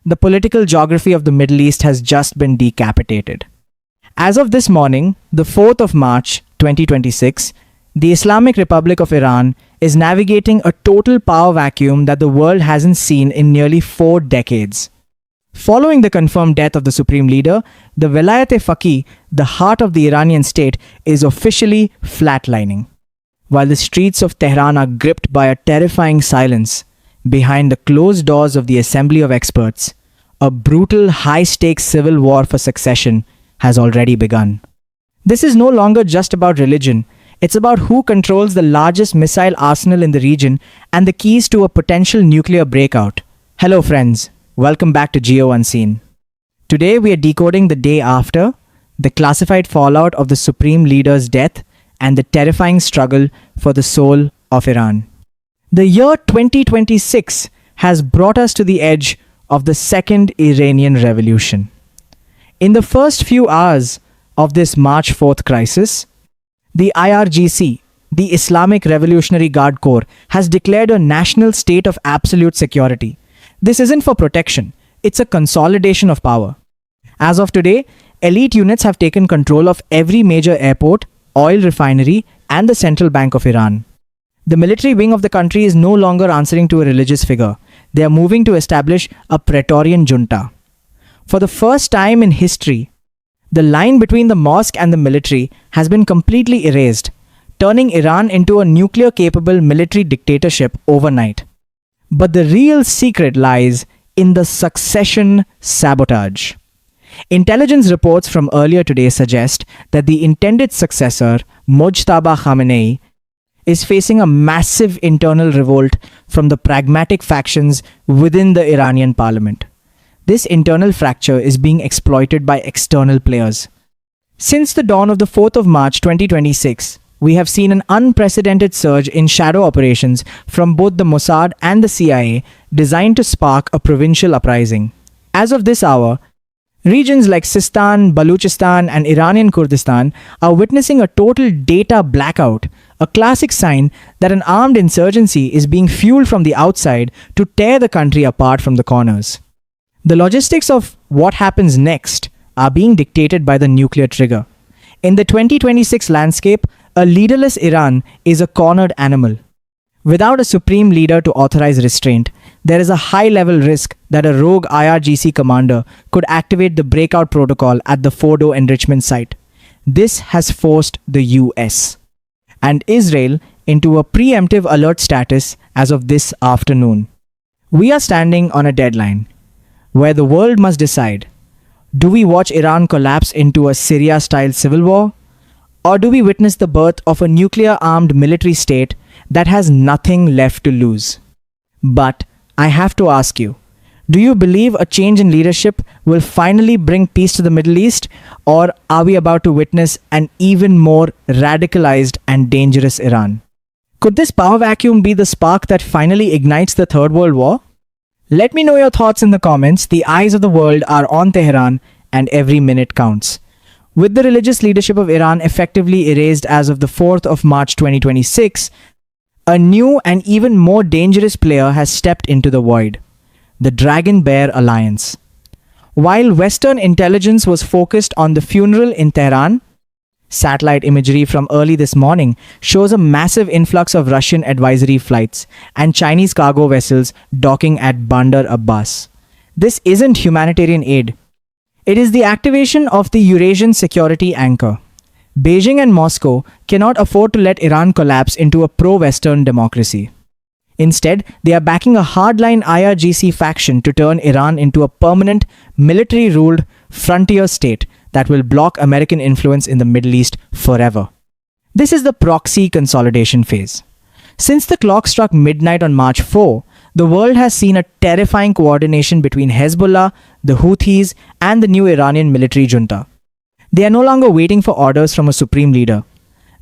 the political geography of the Middle East has just been decapitated. As of this morning, the 4th of March 2026, the Islamic Republic of Iran is navigating a total power vacuum that the world hasn't seen in nearly 4 decades. Following the confirmed death of the supreme leader, the Velayat-e-Faqih, the heart of the Iranian state, is officially flatlining. While the streets of Tehran are gripped by a terrifying silence, behind the closed doors of the Assembly of Experts, a brutal high-stakes civil war for succession has already begun. This is no longer just about religion. It's about who controls the largest missile arsenal in the region and the keys to a potential nuclear breakout. Hello friends, welcome back to Geo Unseen. Today we are decoding the day after, the classified fallout of the supreme leader's death, and the terrifying struggle for the soul of Iran. The year 2026 has brought us to the edge of the Second Iranian Revolution. In the first few hours of this March 4th crisis, the IRGC, the Islamic Revolutionary Guard Corps, has declared a national state of absolute security. This isn't for protection, it's a consolidation of power. As of today, elite units have taken control of every major airport, oil refinery, and the central bank of Iran. The military wing of the country is no longer answering to a religious figure. They are moving to establish a Praetorian junta. For the first time in history, the line between the mosque and the military has been completely erased, turning Iran into a nuclear-capable military dictatorship overnight. But the real secret lies in the succession sabotage. Intelligence reports from earlier today suggest that the intended successor, Mojtaba Khamenei, is facing a massive internal revolt from the pragmatic factions within the Iranian parliament. This internal fracture is being exploited by external players. Since the dawn of the 4th of March 2026, we have seen an unprecedented surge in shadow operations from both the Mossad and the CIA designed to spark a provincial uprising. As of this hour, regions like Sistan, Baluchistan, and Iranian Kurdistan are witnessing a total data blackout, a classic sign that an armed insurgency is being fueled from the outside to tear the country apart from the corners. The logistics of what happens next are being dictated by the nuclear trigger. In the 2026 landscape, a leaderless Iran is a cornered animal. Without a supreme leader to authorize restraint, there is a high-level risk that a rogue IRGC commander could activate the breakout protocol at the Fordo enrichment site. This has forced the US and Israel into a preemptive alert status as of this afternoon. We are standing on a deadline where the world must decide, do we watch Iran collapse into a Syria-style civil war? Or do we witness the birth of a nuclear-armed military state that has nothing left to lose? But I have to ask you, do you believe a change in leadership will finally bring peace to the Middle East? Or are we about to witness an even more radicalized and dangerous Iran? Could this power vacuum be the spark that finally ignites the Third World War? Let me know your thoughts in the comments. The eyes of the world are on Tehran and every minute counts. With the religious leadership of Iran effectively erased as of the 4th of March 2026, a new and even more dangerous player has stepped into the void, the Dragon Bear Alliance. While Western intelligence was focused on the funeral in Tehran, satellite imagery from early this morning shows a massive influx of Russian advisory flights and Chinese cargo vessels docking at Bandar Abbas. This isn't humanitarian aid. It is the activation of the Eurasian security anchor. Beijing and Moscow cannot afford to let Iran collapse into a pro-Western democracy. Instead, they are backing a hardline IRGC faction to turn Iran into a permanent, military-ruled frontier state that will block American influence in the Middle East forever. This is the proxy consolidation phase. Since the clock struck midnight on March 4, the world has seen a terrifying coordination between Hezbollah, the Houthis, and the new Iranian military junta. They are no longer waiting for orders from a supreme leader.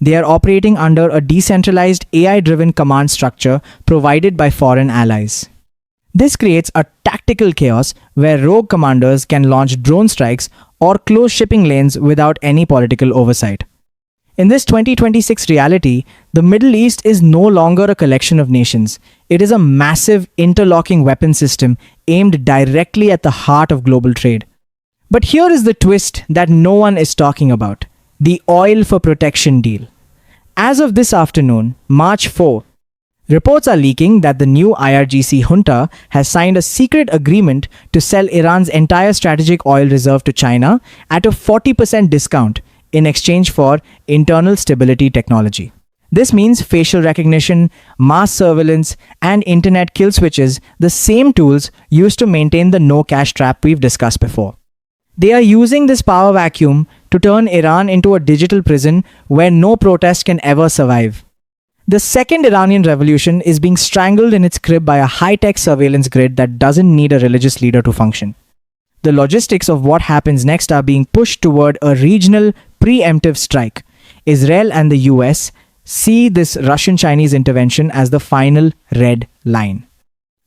They are operating under a decentralized AI-driven command structure provided by foreign allies. This creates a tactical chaos where rogue commanders can launch drone strikes or close shipping lanes without any political oversight. In this 2026 reality, the Middle East is no longer a collection of nations. It is a massive interlocking weapon system aimed directly at the heart of global trade. But here is the twist that no one is talking about: the oil for protection deal. As of this afternoon, March 4, reports are leaking that the new IRGC junta has signed a secret agreement to sell Iran's entire strategic oil reserve to China at a 40% discount in exchange for internal stability technology. This means facial recognition, mass surveillance, and internet kill switches, the same tools used to maintain the no-cash trap we've discussed before. They are using this power vacuum to turn Iran into a digital prison where no protest can ever survive. The second Iranian revolution is being strangled in its crib by a high-tech surveillance grid that doesn't need a religious leader to function. The logistics of what happens next are being pushed toward a regional preemptive strike. Israel and the US see this Russian-Chinese intervention as the final red line.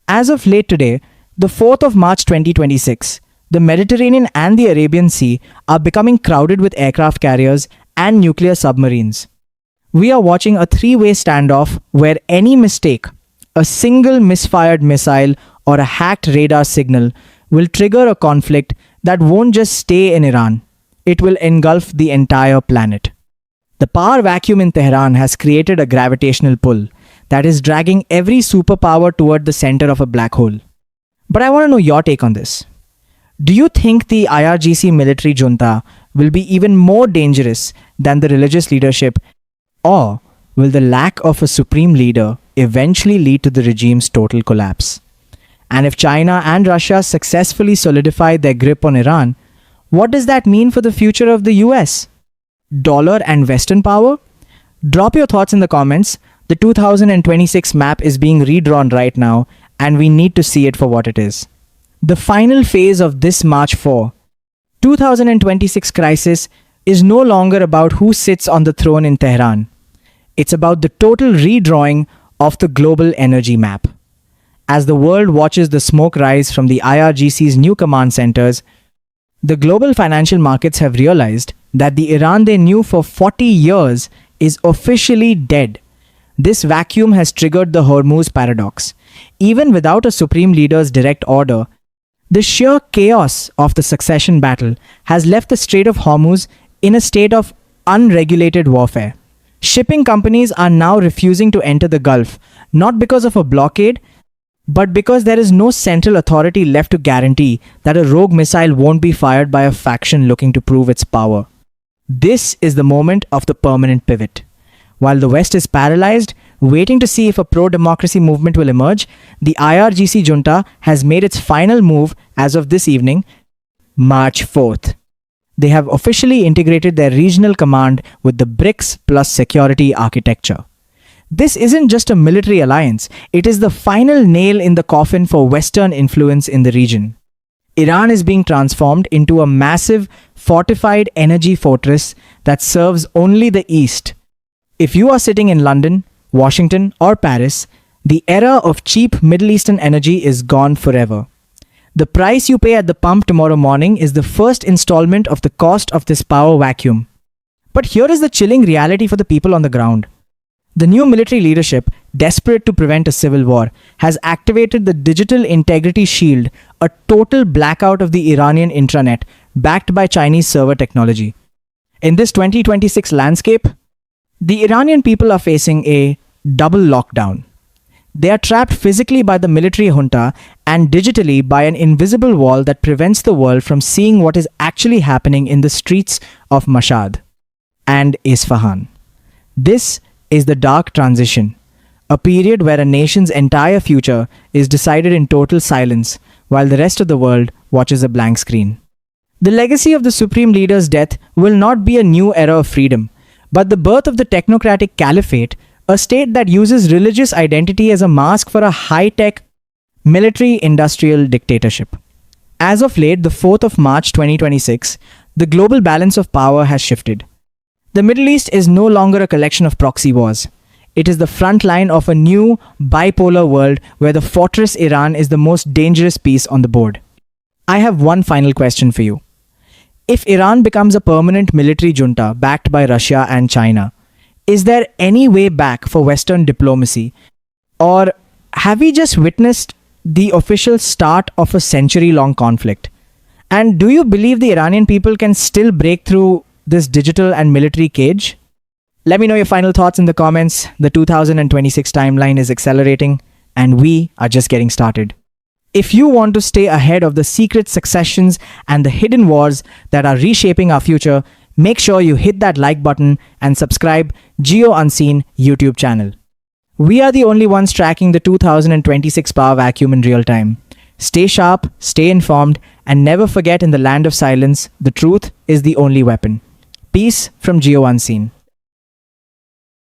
As of late today, the 4th of March 2026, the Mediterranean and the Arabian Sea are becoming crowded with aircraft carriers and nuclear submarines. We are watching a three-way standoff where any mistake, a single misfired missile or a hacked radar signal will trigger a conflict that won't just stay in Iran. It will engulf the entire planet. The power vacuum in Tehran has created a gravitational pull that is dragging every superpower toward the center of a black hole. But I want to know your take on this. Do you think the IRGC military junta will be even more dangerous than the religious leadership, or will the lack of a supreme leader eventually lead to the regime's total collapse? And if China and Russia successfully solidify their grip on Iran, what does that mean for the future of the US? Dollar and Western power? Drop your thoughts in the comments. The 2026 map is being redrawn right now, and we need to see it for what it is. The final phase of this March 4, 2026 crisis is no longer about who sits on the throne in Tehran. It's about the total redrawing of the global energy map. As the world watches the smoke rise from the IRGC's new command centers, the global financial markets have realized that the Iran they knew for 40 years is officially dead. This vacuum has triggered the Hormuz paradox. Even without a supreme leader's direct order, the sheer chaos of the succession battle has left the Strait of Hormuz in a state of unregulated warfare. Shipping companies are now refusing to enter the Gulf, not because of a blockade, but because there is no central authority left to guarantee that a rogue missile won't be fired by a faction looking to prove its power. This is the moment of the permanent pivot. While the West is paralyzed, waiting to see if a pro-democracy movement will emerge, the IRGC junta has made its final move as of this evening, March 4th. They have officially integrated their regional command with the BRICS plus security architecture. This isn't just a military alliance, it is the final nail in the coffin for Western influence in the region. Iran is being transformed into a massive, fortified energy fortress that serves only the East. If you are sitting in London, Washington, or Paris, the era of cheap Middle Eastern energy is gone forever. The price you pay at the pump tomorrow morning is the first installment of the cost of this power vacuum. But here is the chilling reality for the people on the ground. The new military leadership, desperate to prevent a civil war, has activated the Digital Integrity Shield, a total blackout of the Iranian intranet, backed by Chinese server technology. In this 2026 landscape, the Iranian people are facing a double lockdown. They are trapped physically by the military junta and digitally by an invisible wall that prevents the world from seeing what is actually happening in the streets of Mashhad and Isfahan. This is the dark transition, a period where a nation's entire future is decided in total silence while the rest of the world watches a blank screen. The legacy of the supreme leader's death will not be a new era of freedom, but the birth of the technocratic caliphate, a state that uses religious identity as a mask for a high-tech military-industrial dictatorship. As of late, the 4th of March 2026, the global balance of power has shifted. The Middle East is no longer a collection of proxy wars. It is the front line of a new bipolar world where the fortress Iran is the most dangerous piece on the board. I have one final question for you. If Iran becomes a permanent military junta backed by Russia and China, is there any way back for Western diplomacy? Or have we just witnessed the official start of a century-long conflict? And do you believe the Iranian people can still break through this digital and military cage? Let me know your final thoughts in the comments. The 2026 timeline is accelerating, and we are just getting started. If you want to stay ahead of the secret successions and the hidden wars that are reshaping our future, make sure you hit that like button and subscribe Geo Unseen YouTube channel. We are the only ones tracking the 2026 power vacuum in real time. Stay sharp, stay informed, and never forget, in the land of silence, the truth is the only weapon. Peace from Geo Unseen.